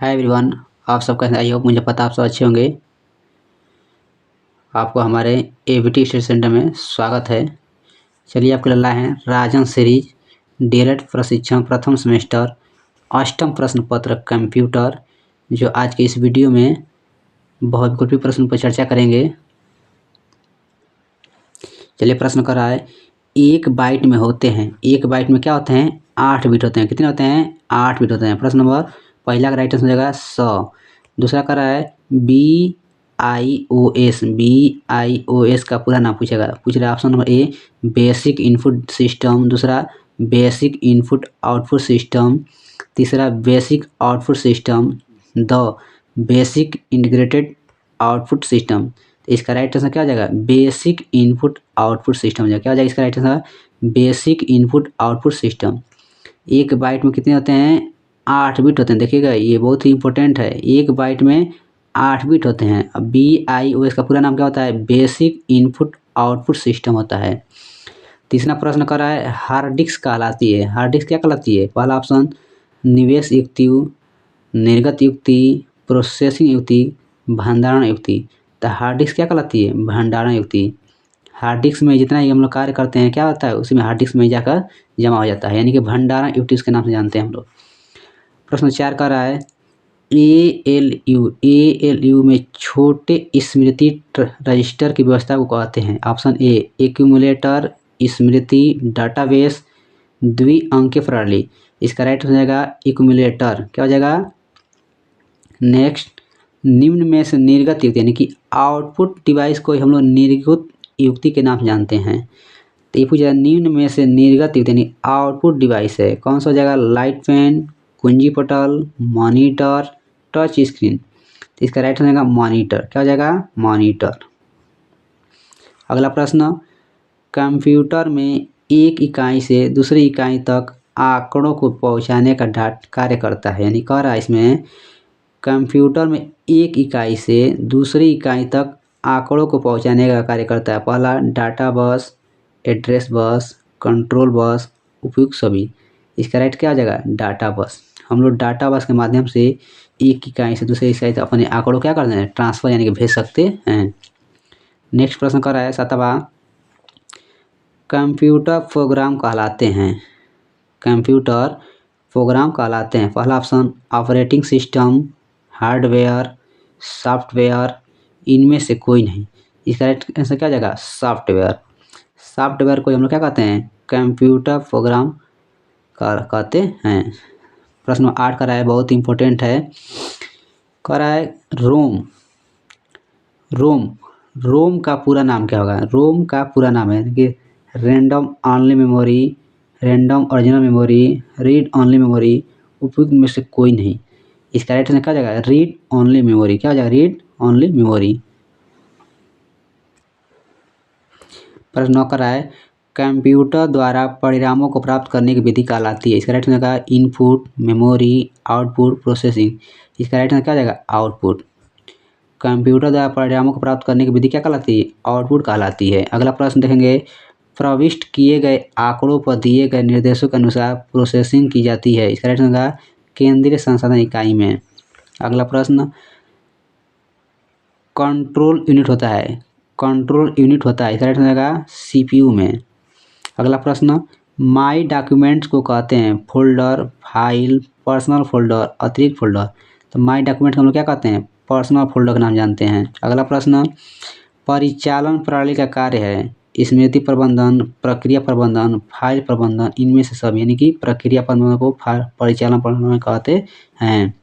Hi everyone, आप सब कैसे? आई होप मुझे पता आप सब अच्छे होंगे। आपको हमारे एबीटी स्टडी सेंटर में स्वागत है। चलिए आपके लिए लाए हैं राजन सीरीज डीएलएड प्रशिक्षण प्रथम सेमेस्टर अष्टम प्रश्न पत्र कंप्यूटर, जो आज के इस वीडियो में बहुविकल्पी प्रश्न पर चर्चा करेंगे। चलिए प्रश्न कर रहा है, एक बाइट में होते हैं, एक बाइट में क्या होते हैं? 8 बिट होते हैं। कितने होते हैं? 8 बिट होते हैं। प्रश्न नंबर पहला का राइट आंसर हो जाएगा 100। दूसरा कर रहा है BIOS का पूरा नाम पूछ रहा है। Option number A basic input system, दूसरा बेसिक इनपुट आउटपुट सिस्टम, तीसरा basic output system, the basic integrated output system. तो इसका राइट आंसर क्या हो जाएगा? बेसिक इनपुट आउटपुट सिस्टम हो जाएगा। क्या हो जाएगा इसका right answer? Basic input output system. एक बाइट में कितने होते हैं? 8 बिट होते हैं। देखिएगा ये बहुत ही इंपॉर्टेंट है। एक बाइट में 8 बिट होते हैं। अब BIOS का पूरा नाम क्या होता है? बेसिक इनपुट आउटपुट सिस्टम होता है। तीसरा प्रश्न कर रहा है, हार्ड डिस्क कहलाती है। हार्ड डिस्क क्या कहलाती है? पहला ऑप्शन निवेश युक्ति, निर्गत युक्ति, प्रोसेसिंग युक्ति, भंडारण युक्ति। तो हार्ड डिस्क क्या कहलाती है? भंडारण युक्ति। हार्ड डिस्क में जितना ही हम लोग कार्य करते हैं क्या होता है? उसी में हार्ड डिस्क में जाकर जमा हो जाता है, यानी कि भंडारण युक्ति उसके नाम से जानते हैं हम लोग। प्रश्न 4 कर रहा है, ALU में छोटे स्मृति रजिस्टर की व्यवस्था को कहते हैं। ऑप्शन ए एक्यूमुलेटर, स्मृति, डाटाबेस, द्विअंकीय प्रणाली। इसका राइट हो जाएगा एक्यूमुलेटर। क्या हो जाएगा? नेक्स्ट, निम्न में से निर्गत युक्ति, यानी कि आउटपुट डिवाइस को हम लोग निर्गत युक्ति के नाम से जानते हैं। तो ये पूछा निम्न में से निर्गत युक्ति यानी आउटपुट डिवाइस है, कौन सा हो जाएगा? लाइट पेन, कुंजी पटल, मॉनिटर, टच स्क्रीन। तो इसका राइट हो जाएगा मॉनिटर। क्या हो जाएगा? मॉनिटर। अगला प्रश्न, कंप्यूटर में एक इकाई से दूसरी इकाई तक आंकड़ों को पहुंचाने का कार्य करता है, यानी कह रहा है इसमें कंप्यूटर में एक इकाई से दूसरी इकाई तक आंकड़ों को पहुंचाने का कार्य करता है। पहला डाटा बस, एड्रेस बस, कंट्रोल बस, उपयुक्त सभी। इसका राइट क्या हो जाएगा? डाटा बस। हम लोग डाटा बस के माध्यम से एक इकाई से दूसरी इकाई तक अपने आंकड़ों क्या करते हैं? ट्रांसफर यानी कि भेज सकते हैं। नेक्स्ट प्रश्न कर रहा है 7वां, कंप्यूटर प्रोग्राम कहलाते हैं। कंप्यूटर प्रोग्राम कहलाते हैं। पहला option operating system, hardware, software, इनमें से कोई नहीं। इसका राइट आंसर क्या हो जाएगा? सॉफ्टवेयर। सॉफ्टवेयर को हम लोग क्या कहते हैं? कंप्यूटर प्रोग्राम कहते हैं। प्रश्न 8 का है, बहुत इंपॉर्टेंट है। कह रहा है रोम का पूरा नाम क्या होगा? रोम का पूरा नाम है कि random only memory, random original memory, read only memory, उपयुक्त में से कोई नहीं। इसका राइट आंसर क्या हो जाएगा? Read only memory. क्या हो जाएगा? Read only memory. प्रश्न 9 कर रहा है, कंप्यूटर द्वारा परिणामों को प्राप्त करने की विधि कहलाती है। इसका राइट आंसर का इनपुट, मेमोरी, आउटपुट, प्रोसेसिंग। इसका राइट आंसर क्या हो जाएगा? आउटपुट। कंप्यूटर द्वारा परिणामों को प्राप्त करने की विधि क्या कहलाती है? आउटपुट कहलाती है। अगला प्रश्न देखेंगे, प्रविष्ट किए गए आंकड़ों पर दिए गए निर्देशों के अनुसार प्रोसेसिंग की जाती है। इसका राइट आंसर का केंद्रीय संसाधन इकाई में। अगला प्रश्न, कंट्रोल यूनिट होता है। कंट्रोल यूनिट होता है, इसका राइट आंसर का CPU में। अगला प्रश्न, माई डॉक्यूमेंट्स को कहते हैं फोल्डर, फाइल, पर्सनल फोल्डर, अतिरिक्त फोल्डर। तो माई डॉक्यूमेंट्स हम लोग क्या कहते हैं? पर्सनल फोल्डर का नाम जानते हैं। अगला प्रश्न, परिचालन प्रणाली का कार्य है स्मृति प्रबंधन, प्रक्रिया प्रबंधन, फाइल प्रबंधन, इनमें से सब, यानी कि प्रक्रिया प्रबंधन को परिचालन प्रबंधन कहते हैं।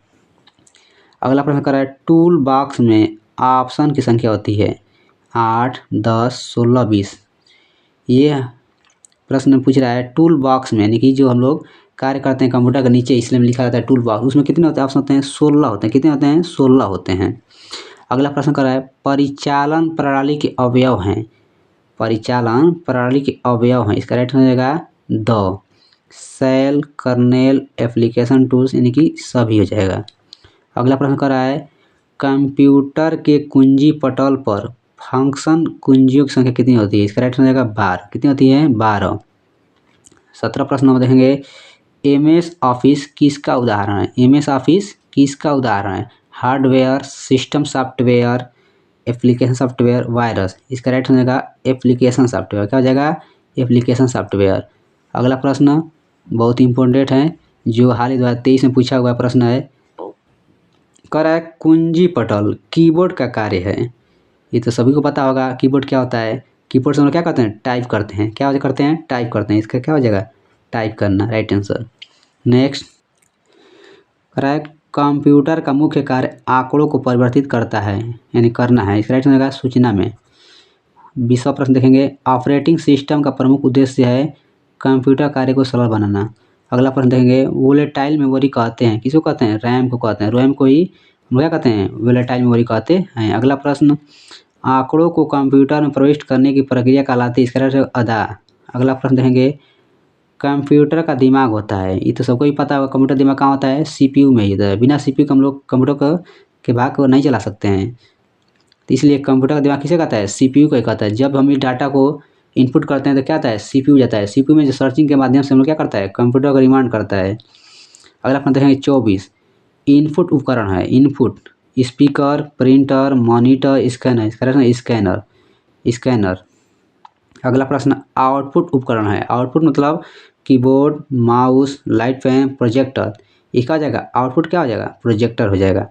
अगला प्रश्न कर रहा है, टूल बॉक्स में ऑप्शन की संख्या होती है 8, 10, 16, 20। ये प्रश्न पूछ रहा है टूल बॉक्स में, यानी कि जो हम लोग कार्य करते हैं कंप्यूटर के नीचे, इसलिए लिखा रहता है टूल बॉक्स। उसमें कितने होते हैं? ऑप्शन होते हैं 16 होते हैं। कितने होते हैं? 16 होते हैं। अगला प्रश्न कर रहा है, परिचालन प्रणाली के अवयव हैं। परिचालन प्रणाली के अवयव हैं, इसका राइट हो जाएगा the shell, kernel, application tools, यानी कि सभी हो जाएगा। अगला प्रश्न कर रहा है, कंप्यूटर के कुंजी पटल पर फंक्शन कुंजियों की संख्या कितनी होती है? इसका राइट हो जाएगा 12। कितनी होती है? 12। 17 प्रश्न हम देखेंगे, MS ऑफिस किसका उदाहरण है? MS ऑफिस किसका उदाहरण है? Hardware, system software, application software, virus. इसका राइट हो जाएगा एप्लीकेशन सॉफ्टवेयर। क्या हो जाएगा? Application software. अगला प्रश्न बहुत इंपॉर्टेंट है, जो हाल ही 2023 में पूछा हुआ प्रश्न है। कह रहा है कुंजी पटल कीबोर्ड का कार्य है। ये तो सभी को पता होगा कीबोर्ड क्या होता है। कीबोर्ड से हम लोग क्या करते हैं? टाइप करते हैं। क्या करते हैं? टाइप करते हैं। इसका क्या हो जाएगा? टाइप करना, राइट आंसर। नेक्स्ट कह रहा है कंप्यूटर का मुख्य कार्य आंकड़ों को परिवर्तित करता है, यानी करना है। इसका राइट हो जाएगा सूचना में। 20वां प्रश्न देखेंगे, ऑपरेटिंग सिस्टम का प्रमुख उद्देश्य है कंप्यूटर कार्य को सरल बनाना। अगला प्रश्न देखेंगे, वोलेटाइल मेमोरी कहते हैं, किसको कहते हैं? रैम को कहते हैं। रैम को ही हम क्या कहते हैं? वोलेटाइल मेमोरी कहते हैं। अगला प्रश्न, आंकड़ों को कंप्यूटर में प्रविष्ट करने की प्रक्रिया कहलाती है। इसका राइट अदा। अगला प्रश्न देखेंगे, कंप्यूटर का दिमाग होता है, ये तो सबको ही पता होगा कंप्यूटर दिमाग कहाँ होता है? सीपीयू में ही होता है। बिना सीपीयू के हम लोग कंप्यूटर के भाग को नहीं चला सकते हैं, तो इसलिए कंप्यूटर का दिमाग किसे कहता है? सीपीयू को ही कहता है। जब हम इस डाटा को इनपुट करते हैं तो क्या आता है? सीपीयू जाता है। सीपीयू में जो सर्चिंग के माध्यम से हम लोग क्या करता है? कंप्यूटर को रिमांड करता है। अगला अपना देखेंगे 24, इनपुट उपकरण है। Input speaker, printer, monitor, scanner. इसका स्कैनर, स्कैनर। अगला प्रश्न, आउटपुट उपकरण है। आउटपुट मतलब keyboard, mouse, light fan, projector. इसका हो जाएगा आउटपुट, क्या हो जाएगा? प्रोजेक्टर हो जाएगा।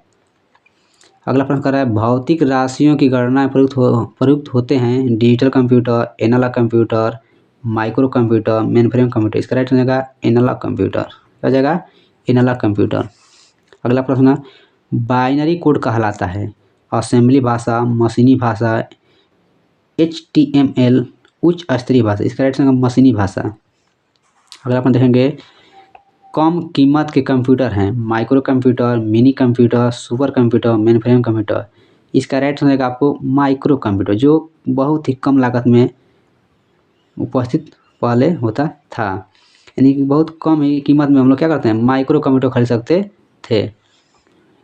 अगला प्रश्न कर रहा है, भौतिक राशियों की गणना प्रयुक्त होते हैं digital computer, analogue computer, micro computer, mainframe computer. इसका राइट हो जाएगा एनालॉग कंप्यूटर। क्या हो जाएगा? Analogue computer. अगला प्रश्न, बाइनरी कोड कहलाता है असेंबली भाषा, मशीनी भाषा, HTML उच्च स्तरीय भाषा। इसका राइट होगा मशीनी भाषा। अगला अपन देखेंगे, कम कीमत के कंप्यूटर हैं micro computer, mini computer, super computer, mainframe computer. इसका राइट हो जाएगा आपको माइक्रो कंप्यूटर, जो बहुत ही कम लागत में उपस्थित पहले होता था, यानी कि बहुत कम ही कीमत में हम लोग क्या करते हैं? माइक्रो कंप्यूटर खरीद सकते थे।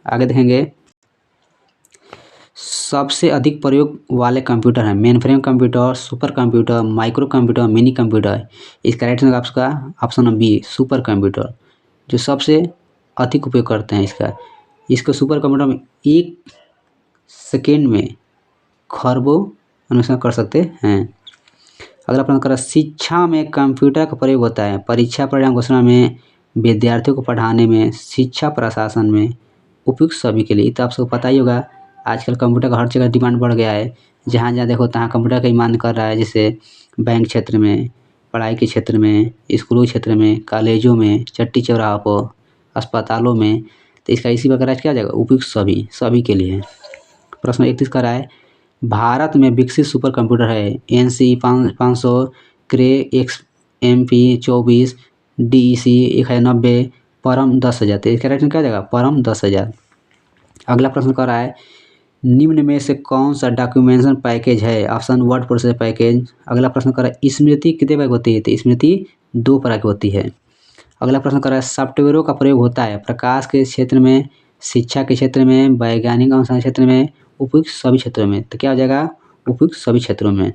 आगे देखेंगे, सबसे अधिक प्रयोग वाले कंप्यूटर हैं mainframe computer, super computer, micro computer, mini computer. इसका राइट होगा आपका option number B, super computer, जो सबसे अधिक उपयोग करते हैं इसको सुपर कंप्यूटर में 1 सेकेंड में खरबों अनुसंधान कर सकते हैं। अगला प्रश्न करें, शिक्षा में कंप्यूटर का प्रयोग होता है परीक्षा परिणाम घोषणा में, विद्यार्थियों को पढ़ाने में, शिक्षा प्रशासन में, उपयुक्त सभी के लिए। तो आप सबको पता ही होगा आजकल कंप्यूटर का हर जगह डिमांड बढ़ गया है। जहाँ जहाँ देखो तहाँ कंप्यूटर का ही मांग कर रहा है, जैसे बैंक क्षेत्र में, पढ़ाई के क्षेत्र में, स्कूलों के क्षेत्र में, कॉलेजों में, चट्टी चौराहों पर, अस्पतालों में। तो इसका इसी प्रकार क्या हो जाएगा? उपयुक्त सभी के लिए। प्रश्न 31 का है, भारत में विकसित सुपर कंप्यूटर है NC 500, क्रे XMP 24, DEC 1090, परम 10,000। तो इसका राइट क्या हो जाएगा? परम 10,000। अगला प्रश्न कर रहा है, निम्न में से कौन सा डॉक्यूमेंटेशन पैकेज है? Option word processor package. अगला प्रश्न कर रहा है, स्मृति कितने प्रकार की होती है? तो स्मृति 2 प्रकार की होती है। अगला प्रश्न कर रहा है, सॉफ्टवेयरों का प्रयोग होता है प्रकाश के क्षेत्र में, शिक्षा के क्षेत्र में, वैज्ञानिक अनुसंधान क्षेत्र में, उपयुक्त सभी क्षेत्रों में। तो क्या हो जाएगा? उपयुक्त सभी क्षेत्रों में।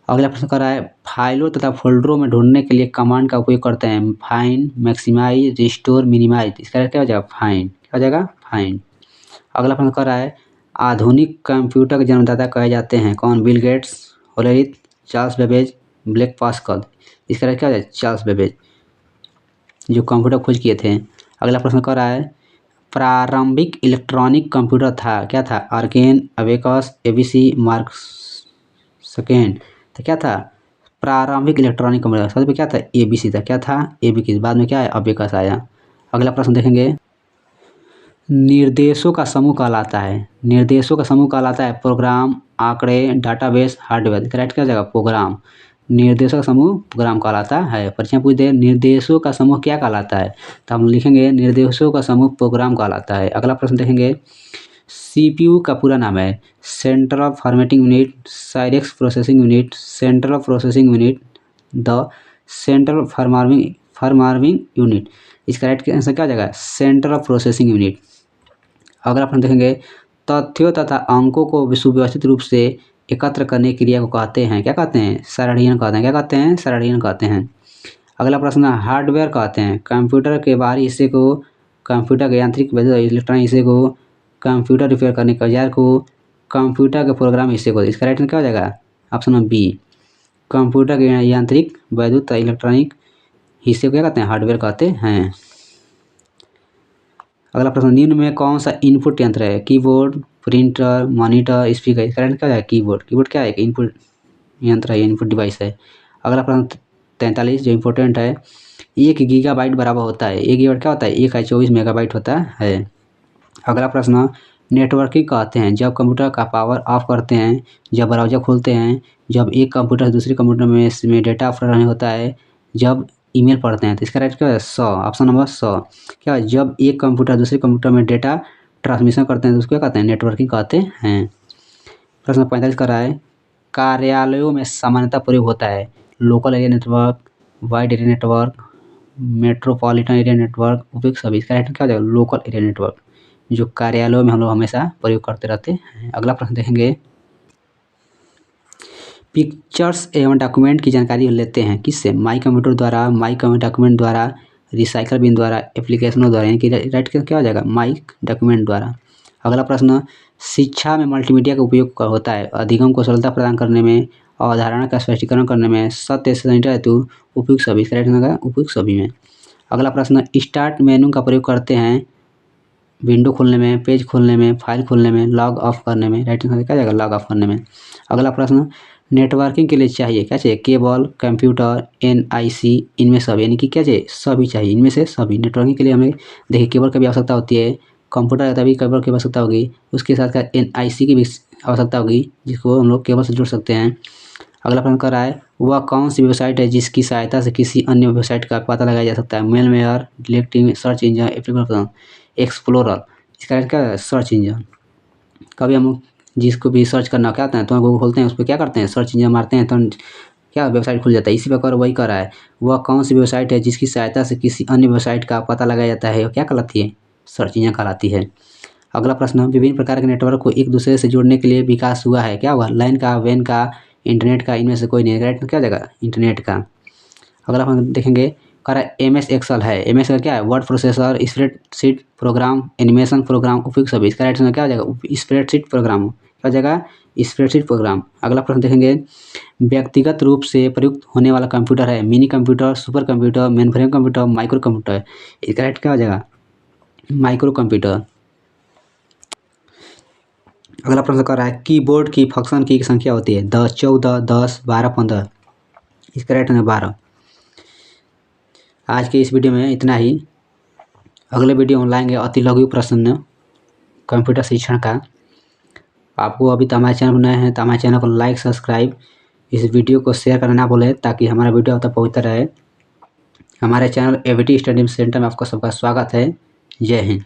अगला प्रश्न कर रहा है, फाइलों तथा फोल्डरों में ढूंढने के लिए कमांड का उपयोग करते हैं फाइंड, मैक्सिमाइज, रिस्टोर, मिनिमाइज। इसका क्या हो जाएगा? फाइंड। क्या हो जाएगा? फाइंड। अगला प्रश्न कर रहा है, आधुनिक कंप्यूटर के जन्मदाता कहे जाते हैं कौन? Bill Gates, Hollerith, Charles Babbage, black pascal. इसका क्या हो जाएगा? चार्ल्स बेबेज, जो कंप्यूटर खोज किए थे। अगला प्रश्न कर रहा है, प्रारंभिक इलेक्ट्रॉनिक कंप्यूटर था, क्या था? Arcane, abacus, ABC, mark second. तो क्या था? प्रारंभिक इलेक्ट्रॉनिक कंप्यूटर सबसे क्या था? ABC था। क्या था? ABC। बाद में क्या है? अबेकस आया। अगला प्रश्न देखेंगे, निर्देशों का समूह कहलाता है, निर्देशों का समूह कहलाता है प्रोग्राम, आंकड़े, डाटाबेस, हार्डवेयर। करेक्ट क्या हो जाएगा? प्रोग्राम। निर्देशों का समूह प्रोग्राम कहलाता है। परीक्षा पूछ दे निर्देशों का समूह क्या कहलाता है, तो हम लिखेंगे निर्देशों का समूह प्रोग्राम कहलाता है। अगला प्रश्न देखेंगे, CPU का पूरा नाम है central formatting unit, Cyrix processing unit, central processing unit, the central forwarding unit. इसका राइट आंसर क्या हो जाएगा? Central processing unit. अगला प्रश्न देखेंगे, तथ्यों तथा अंकों को सुव्यवस्थित रूप से एकत्र करने की क्रिया को कहते हैं, क्या कहते हैं? सरलीकरण कहते हैं। क्या कहते हैं? सरलीकरण कहते हैं। अगला प्रश्न, हार्डवेयर कहते हैं कंप्यूटर के बाहरी हिस्से को कंप्यूटर के यांत्रिक इलेक्ट्रॉनिक हिस्से को, कंप्यूटर रिपेयर करने के औजार को, कंप्यूटर के प्रोग्राम हिस्से को। इसका राइट आंसर क्या हो जाएगा? ऑप्शन नंबर बी, कंप्यूटर के यांत्रिक वैद्युत इलेक्ट्रॉनिक हिस्से को क्या कहते हैं? हार्डवेयर कहते हैं। अगला प्रश्न, निम्न में कौन सा इनपुट यंत्र है? Keyboard, printer, monitor, speaker. इसका राइट क्या है? कीबोर्ड। कीबोर्ड क्या है? इनपुट यंत्र है, इनपुट डिवाइस है। अगला प्रश्न 43 जो इम्पोर्टेंट है, 1 गीगाबाइट बराबर होता है। 1 गीगाबाइट क्या होता है? 1/24 मेगाबाइट होता है। अगला प्रश्न, नेटवर्किंग कहते हैं जब कंप्यूटर का पावर ऑफ करते हैं, जब ब्राउजर खोलते हैं, जब एक कंप्यूटर से दूसरे कंप्यूटर में डेटा ऑफर होता है, जब ईमेल पढ़ते हैं। तो इसका राइट क्या है? 100, ऑप्शन नंबर 100। क्या है? जब एक कंप्यूटर दूसरे कंप्यूटर में डेटा ट्रांसमिशन करते हैं तो उसको क्या कहते हैं? नेटवर्किंग कहते हैं। प्रश्न 45 कर रहा है, कार्यालयों में सामान्यतः प्रयोग होता है local area network, wide area network, metropolitan area network, उपयुक्त सभी। इसका राइट क्या हो जाएगा? लोकल एरिया नेटवर्क, जो कार्यालयों में हम लोग हमेशा प्रयोग करते रहते हैं। अगला प्रश्न देखेंगे, पिक्चर्स एवं डॉक्यूमेंट की जानकारी लेते हैं किससे? माई कंप्यूटर द्वारा, माई डॉक्यूमेंट द्वारा, रिसाइकल बिन द्वारा, एप्लीकेशनों द्वारा। यानी कि राइट क्या हो जाएगा? माई डॉक्यूमेंट द्वारा। अगला प्रश्न, शिक्षा में मल्टीमीडिया का उपयोग होता है अधिगम को सरलता प्रदान करने में, अवधारणा का स्पष्टीकरण करने में, सत्य संहिता हेतु, उपयुक्त सभी। इसका राइट आंसर उपयुक्त सभी में। अगला प्रश्न, स्टार्ट मेनू का प्रयोग करते हैं विंडो खोलने में, पेज खोलने में, फाइल खोलने में, लॉग ऑफ करने में। राइट आंसर क्या जाएगा? लॉग ऑफ करने में। अगला प्रश्न, नेटवर्किंग के लिए चाहिए क्या चाहिए? केबल, कंप्यूटर, NIC, इनमें सब। यानी कि क्या चाहिए? सभी चाहिए, इनमें से सभी। नेटवर्किंग के लिए हमें देखिए केबल की भी आवश्यकता होती है, कंप्यूटर का भी केबल की आवश्यकता होगी, उसके साथ साथ NIC की भी आवश्यकता होगी जिसको हम लोग केबल से जुड़ सकते हैं। अगला प्रश्न कर रहा है, वह कौन सी वेबसाइट है जिसकी सहायता से किसी अन्य वेबसाइट का पता लगाया जा सकता है? Malware, detecting, search engine, application, explorer. इसका क्या है? Search engine. कभी हम जिसको भी सर्च करना क्या होता है तो गूगल खोलते हैं, उस पर क्या करते हैं? सर्च इंजन मारते हैं तो क्या वेबसाइट खुल जाता है। इसी प्रकार वही कर रहा है, वह कौन सी वेबसाइट है जिसकी सहायता से किसी अन्य वेबसाइट का पता लगाया जाता है, क्या कहलाती है? सर्च इंजन कहलाती है। अगला प्रश्न, विभिन्न प्रकार के नेटवर्क को एक दूसरे से जोड़ने के लिए विकास हुआ है, क्या हुआ? लाइन का, वैन का, इंटरनेट का, इनमें से कोई नहीं। राइट क्या जगह? इंटरनेट का। अगला हम देखेंगे, कह रहा है MS एक्सेल है। MS का क्या है? Word processor, spreadsheet program, animation program, उपयुक्त सभी। इसका राइट क्या हो जाएगा? Spreadsheet program. क्या हो जाएगा? Spreadsheet program. अगला प्रश्न देखेंगे, व्यक्तिगत रूप से प्रयुक्त होने वाला कंप्यूटर है mini computer, super computer, mainframe computer, micro computer. इसका राइट क्या हो जाएगा? Micro computer. अगला प्रश्न कर रहा है, कीबोर्ड की फंक्शन की संख्या होती है 10, 14, 10, 12, 15। इसका राइट आंसर 12। आज के इस वीडियो में इतना ही। अगले वीडियो में लाएंगे अति लघु प्रश्न कंप्यूटर शिक्षण का। आपको अभी तो हमारे चैनल पर नए हैं तो हमारे चैनल को लाइक, सब्सक्राइब, इस वीडियो को शेयर करना ना भूलें ताकि हमारा वीडियो अब तक पहुँचता रहे। हमारे चैनल AVT स्टडी सेंटर में आपका सबका स्वागत है। जय हिंद।